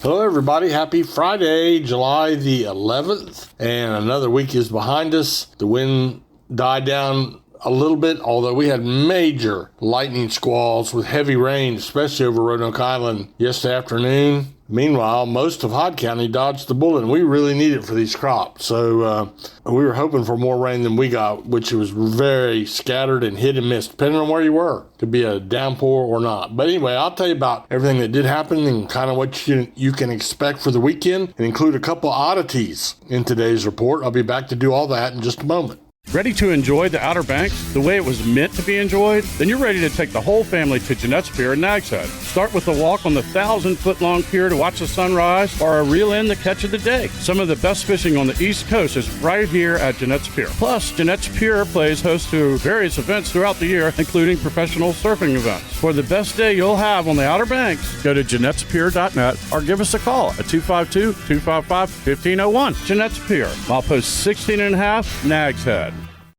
Hello everybody, happy Friday, July the 11th, and another week is behind us. The wind died down a little bit, although we had major lightning squalls with heavy rain, especially over Roanoke Island yesterday afternoon. Meanwhile, most of Hyde County dodged the bullet, and we really need it for these crops. So we were hoping for more rain than we got, which was very scattered and hit and miss, depending on where you were. Could be a downpour or not. But anyway, I'll tell you about everything that did happen and kind of what you can expect for the weekend, and include a couple oddities in today's report. I'll be back to do all that in just a moment. Ready to enjoy the Outer Banks the way it was meant to be enjoyed? Then you're ready to take the whole family to Jeanette's Pier in Nags Head. Start with a walk on the 1,000-foot-long pier to watch the sunrise, or a reel in the catch of the day. Some of the best fishing on the East Coast is right here at Jeanette's Pier. Plus, Jeanette's Pier plays host to various events throughout the year, including professional surfing events. For the best day you'll have on the Outer Banks, go to Jeanette'sPier.net or give us a call at 252-255-1501. Jeanette's Pier, milepost 16.5, Nags Head.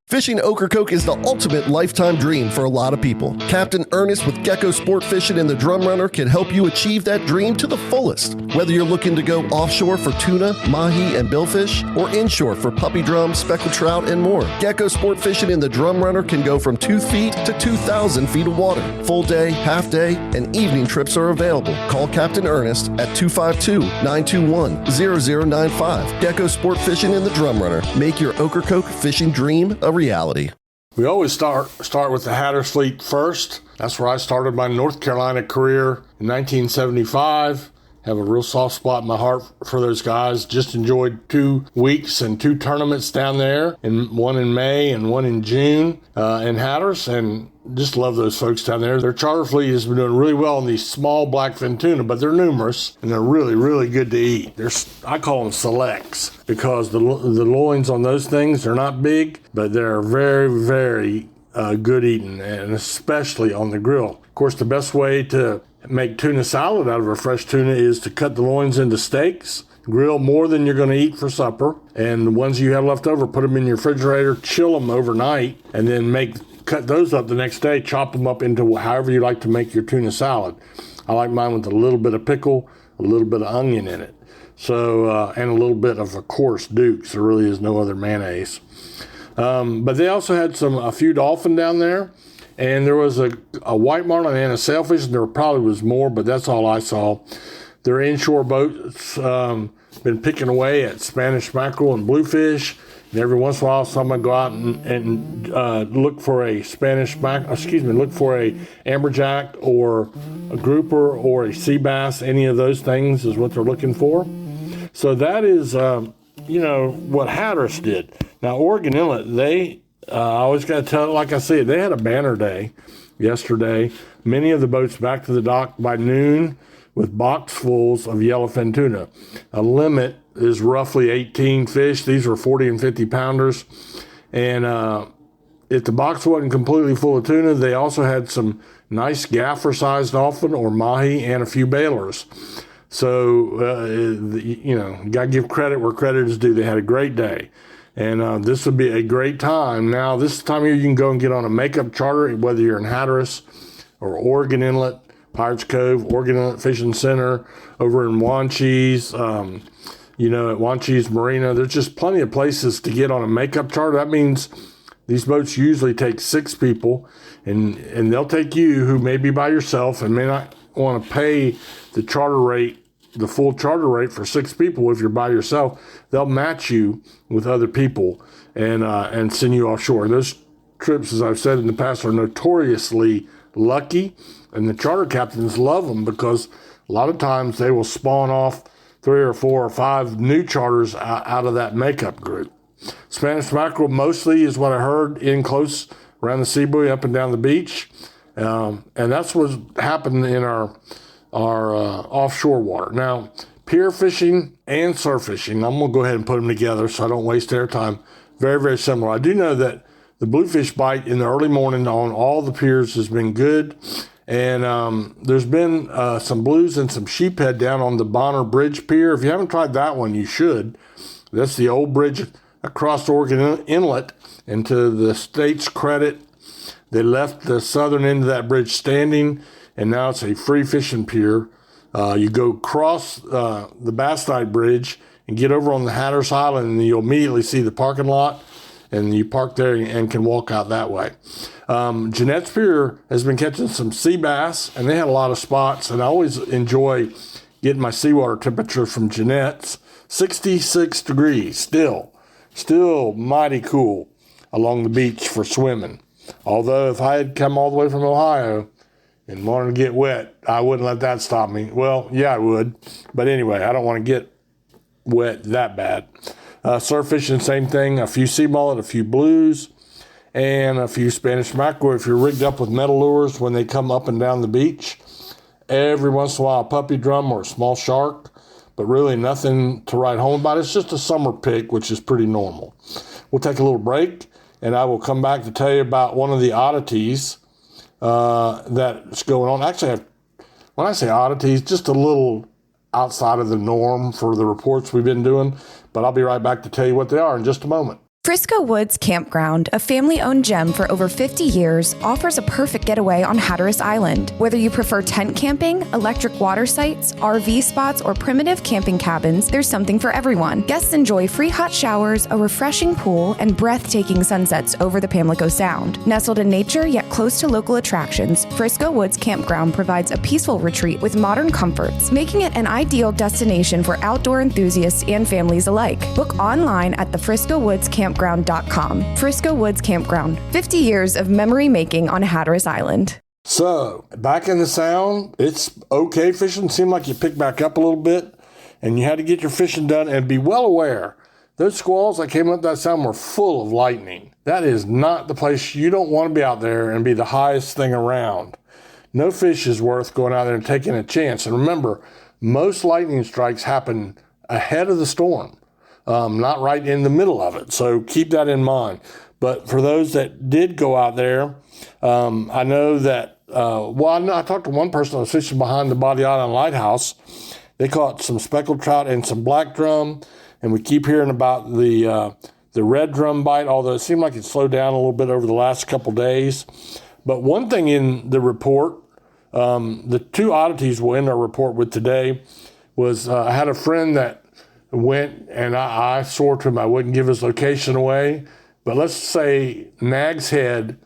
Fishing Ocracoke is the ultimate lifetime dream for a lot of people. Captain Ernest with Gecko Sport Fishing and the Drum Runner can help you achieve that dream to the fullest. Whether you're looking to go offshore for tuna, mahi, and billfish, or inshore for puppy drum, speckled trout, and more, Gecko Sport Fishing and the Drum Runner can go from 2 feet to 2,000 feet of water. Full day, half day, and evening trips are available. Call Captain Ernest at 252-921-0095. Gecko Sport Fishing and the Drum Runner. Make your Ocracoke fishing dream a reality. We always start with the Hatteras Fleet first. That's where I started my North Carolina career in 1975. Have a real soft spot in my heart for those guys. Just enjoyed 2 weeks and 2 tournaments down there, and one in May and one in June in Hatteras, and just love those folks down there. Their charter fleet has been doing really well on these small blackfin tuna, but they're numerous and they're really, really good to eat. I call them selects because the loins on those things, they're not big, but they're very, very good eating, and especially on the grill. Of course, the best way to make tuna salad out of a fresh tuna is to cut the loins into steaks, grill more than you're going to eat for supper, and the ones you have left over, put them in your refrigerator, chill them overnight, and then cut those up the next day, chop them up into however you like to make your tuna salad. I like mine with a little bit of pickle, a little bit of onion in it, so and a little bit of coarse Duke's. There really is no other mayonnaise. But they also had a few dolphin down there. And there was a white marlin and a sailfish, and there probably was more, but that's all I saw. Their inshore boats been picking away at Spanish mackerel and bluefish, and every once in a while someone go out and look for a look for a amberjack or a grouper or a sea bass. Any of those things is what they're looking for. So that is, what Hatteras did. Now, Oregon Inlet, I always got to tell it like I see it. They had a banner day yesterday. Many of the boats back to the dock by noon with boxfuls of yellowfin tuna. A limit is roughly 18 fish. These were 40 and 50 pounders. And if the box wasn't completely full of tuna, they also had some nice gaffer-sized dolphin or mahi and a few bailers. So, you got to give credit where credit is due. They had a great day. And this would be a great time. Now, this time of year, you can go and get on a makeup charter, whether you're in Hatteras or Oregon Inlet, Pirates Cove, Oregon Inlet Fishing Center, over in Wanchese, at Wanchese Marina. There's just plenty of places to get on a makeup charter. That means these boats usually take 6 people, and they'll take you who may be by yourself and may not want to pay the full charter rate for 6 people. If you're by yourself, they'll match you with other people and send you offshore. Those trips, as I've said in the past, are notoriously lucky, and the charter captains love them because a lot of times they will spawn off 3 or 4 or 5 new charters out of that makeup group. Spanish mackerel mostly is what I heard in close around the sea buoy up and down the beach, and that's what happened in our offshore water. Now, pier fishing and surf fishing, I'm going to go ahead and put them together so I don't waste their time. Very, very similar. I do know that the bluefish bite in the early morning on all the piers has been good. And there's been some blues and some sheephead down on the Bonner Bridge Pier. If you haven't tried that one, you should. That's the old bridge across Oregon Inlet. And to the state's credit, they left the southern end of that bridge standing, and now it's a free fishing pier You go across the Bass Night Bridge and get over on the Hatteras Island, and you'll immediately see the parking lot, and you park there and can walk out that way. Jeanette's Pier has been catching some sea bass, and they had a lot of spots, and I always enjoy getting my seawater temperature from Jeanette's. 66 degrees, still mighty cool along the beach for swimming. Although if I had come all the way from Ohio and wanted to get wet, I wouldn't let that stop me. Well, yeah, I would. But anyway, I don't want to get wet that bad. Surf fishing, same thing. A few sea mullet, a few blues, and a few Spanish mackerel. If you're rigged up with metal lures when they come up and down the beach, every once in a while a puppy drum or a small shark, but really nothing to write home about. It's just a summer pick, which is pretty normal. We'll take a little break, and I will come back to tell you about one of the oddities that's going on. Actually, when I say oddities, just a little outside of the norm for the reports we've been doing, but I'll be right back to tell you what they are in just a moment. Frisco Woods Campground, a family-owned gem for over 50 years, offers a perfect getaway on Hatteras Island. Whether you prefer tent camping, electric water sites, RV spots, or primitive camping cabins, there's something for everyone. Guests enjoy free hot showers, a refreshing pool, and breathtaking sunsets over the Pamlico Sound. Nestled in nature yet close to local attractions, Frisco Woods Campground provides a peaceful retreat with modern comforts, making it an ideal destination for outdoor enthusiasts and families alike. Book online at the Frisco Woods Campground.com. Frisco Woods Campground, 50 years of memory making on Hatteras Island. So, back in the Sound, it's okay fishing. Seemed like you picked back up a little bit, and you had to get your fishing done and be well aware. Those squalls that came up that Sound were full of lightning. That is not the place. You don't want to be out there and be the highest thing around. No fish is worth going out there and taking a chance. And remember, most lightning strikes happen ahead of the storm. Not right in the middle of it. So keep that in mind. But for those that did go out there, I know that, I talked to one person that was fishing behind the Body Island Lighthouse. They caught some speckled trout and some black drum. And we keep hearing about the red drum bite, although it seemed like it slowed down a little bit over the last couple days. But one thing in the report, the two oddities we'll end our report with today, was I had a friend that went, and I swore to him I wouldn't give his location away, but let's say Nags Head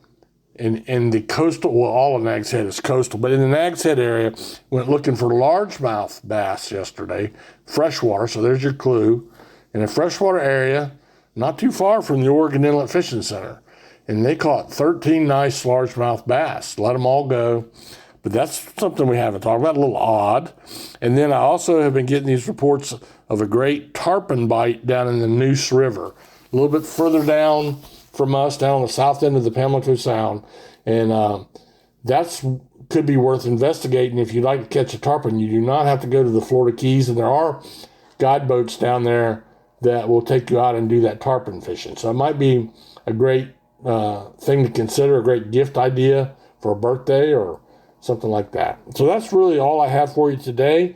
in the coastal, well, all of Nags Head is coastal, but in the Nags Head area, went looking for largemouth bass yesterday, freshwater, so there's your clue, in a freshwater area, not too far from the Oregon Inlet Fishing Center, and they caught 13 nice largemouth bass, let them all go. But that's something we haven't talked about, a little odd. And then I also have been getting these reports of a great tarpon bite down in the Neuse River, a little bit further down from us, down on the south end of the Pamlico Sound. And that's could be worth investigating if you'd like to catch a tarpon. You do not have to go to the Florida Keys, and there are guide boats down there that will take you out and do that tarpon fishing. So it might be a great thing to consider, a great gift idea for a birthday or something like that. So that's really all I have for you today.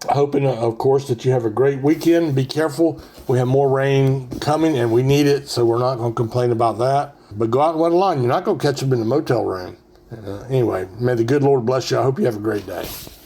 Hoping, of course, that you have a great weekend. Be careful. We have more rain coming, and we need it, so we're not going to complain about that. But go out and wet a line. You're not going to catch them in the motel room. Anyway, may the good Lord bless you. I hope you have a great day.